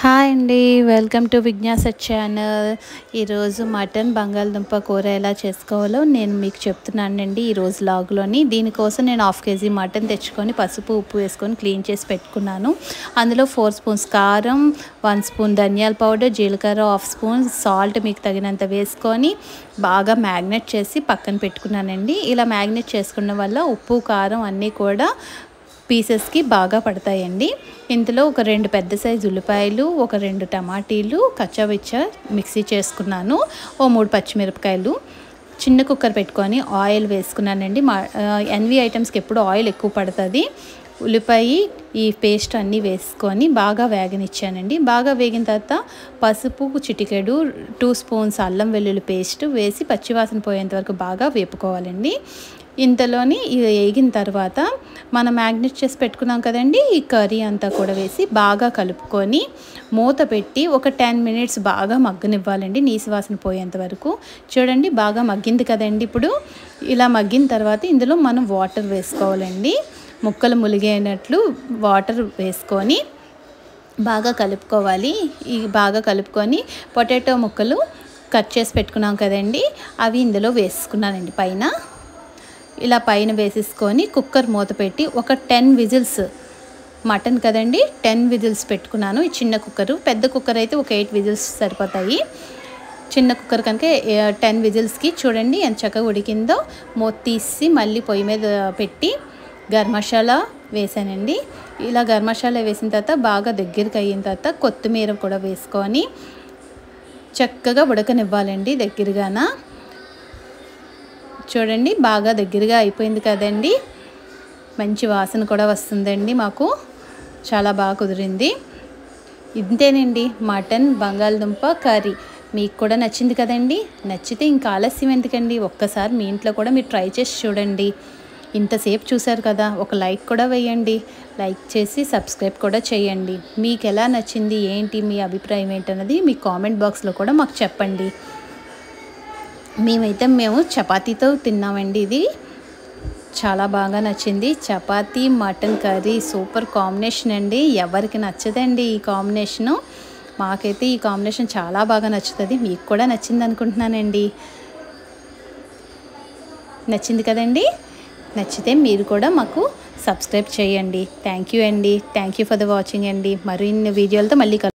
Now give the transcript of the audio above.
Hi అండి, welcome to విజ్ఞాస channel. ఈరోజు mutton బంగాళదుంప కూర ఎలా చేసుకోవాలో నేను మీకు చెప్తున్నానండి ఈరోజు లాగ్లోని. దీనికోసం నేను 1/2 kg మటన్ తెచ్చుకొని పసుపు ఉప్పు వేసుకొని క్లీన్ చేసి పెట్టుకున్నాను. అందులో 4 స్పూన్స్ కారం, 1 స్పూన్ ధనియాల పౌడర్, జీలకర్ర 1/2 స్పూన్, సాల్ట్ మీకు తగినంత వేసుకొని బాగా మ్యాగ్నేట్ చేసి పక్కన పెట్టుకున్నానండి. ఇలా మ్యాగ్నేట్ చేసుకోవడం వల్ల ఉప్పు కారం అన్నీ కూడా పీసెస్కి బాగా పడతాయండి. ఇందులో ఒక 2 పెద్ద సైజు ఉల్లిపాయలు, ఒక 2 టమాటీలు కచ్చాపిచ్చా మిక్సీ చేసుకున్నాను, ఓ 3 పచ్చిమిరపకాయలు. చిన్న కుక్కర్ పెట్టుకొని ఆయిల్ వేసుకున్నానండి. ఎన్వి ఐటమ్స్కి ఎప్పుడు ఆయిల్ ఎక్కువ పడుతుంది. ఉల్లిపాయ ఈ పేస్ట్ అన్నీ వేసుకొని బాగా వేగనిచ్చానండి. బాగా వేగిన తర్వాత పసుపు చిటికెడు, 2 స్పూన్స్ అల్లం వెల్లుల్లి పేస్ట్ వేసి పచ్చివాసన పోయేంత వరకు బాగా వేపుకోవాలండి. ఇంతలోని ఇది వేగిన తర్వాత మనం మ్యాగ్నేట్ చేసి పెట్టుకున్నాం కదండి, ఈ కర్రీ అంతా కూడా వేసి బాగా కలుపుకొని మూత పెట్టి ఒక 10 మినిట్స్ బాగా మగ్గనివ్వాలండి, నీసు వాసన పోయేంత వరకు. చూడండి బాగా మగ్గింది కదండి. ఇప్పుడు ఇలా మగ్గిన తర్వాత ఇందులో మనం వాటర్ వేసుకోవాలండి. ముక్కలు ములిగేటట్లు వాటర్ వేసుకొని బాగా కలుపుకోవాలి. ఈ బాగా కలుపుకొని పొటాటో ముక్కలు కట్ చేసి పెట్టుకున్నాం కదండి, అవి ఇందులో వేసుకున్నానండి. ఇలా పైన వేసేసుకొని కుక్కర్ మూత పెట్టి ఒక 10 విజిల్స్, మటన్ కదండి 10 విజిల్స్ పెట్టుకున్నాను. ఈ చిన్న కుక్కరు, పెద్ద కుక్కర్ అయితే ఒక 8 విజిల్స్ సరిపోతాయి. చిన్న కుక్కర్ కనుక 10 విజిల్స్కి చూడండి ఎంత చక్కగా ఉడికిందో. మూత తీసి మళ్ళీ పొయ్యి మీద పెట్టి గరం మసాలా వేసానండి. ఇలా గరం మసాలా వేసిన తర్వాత బాగా దగ్గరికి అయిన తర్వాత కొత్తిమీర కూడా వేసుకొని చక్కగా ఉడకనివ్వాలండి దగ్గరగాన. చూడండి బాగా దగ్గరగా అయిపోయింది కదండి, మంచి వాసన కూడా వస్తుందండి. మాకు చాలా బాగా కుదిరింది. ఇంతేనండి మటన్ బంగాళదుంప కర్రీ. మీకు కూడా నచ్చింది కదండి. నచ్చితే ఇంకా ఆలస్యం ఎందుకండి, ఒక్కసారి మీ ఇంట్లో కూడా మీరు ట్రై చేసి చూడండి. ఇంతసేపు చూశారు కదా, ఒక లైక్ కూడా వేయండి. లైక్ చేసి సబ్స్క్రైబ్ కూడా చేయండి. మీకు ఎలా నచ్చింది ఏంటి, మీ అభిప్రాయం ఏంటన్నది మీ కామెంట్ బాక్స్లో కూడా మాకు చెప్పండి. మేము చపాతీతో తిన్నామండి. ఇది చాలా బాగా నచ్చింది. Chapati mutton curry super combination అండి. ఎవరికి నచ్చదండి ఈ కాంబినేషను. మాకైతే ఈ కాంబినేషన్ చాలా బాగా నచ్చుతుంది. మీకు కూడా నచ్చింది అనుకుంటున్నానండి. నచ్చింది కదండి. నచ్చితే మీరు కూడా మాకు సబ్స్క్రైబ్ చేయండి. థ్యాంక్ యూ అండి. Thank you for the watching అండి. మరిన్ని వీడియోలతో మళ్ళీ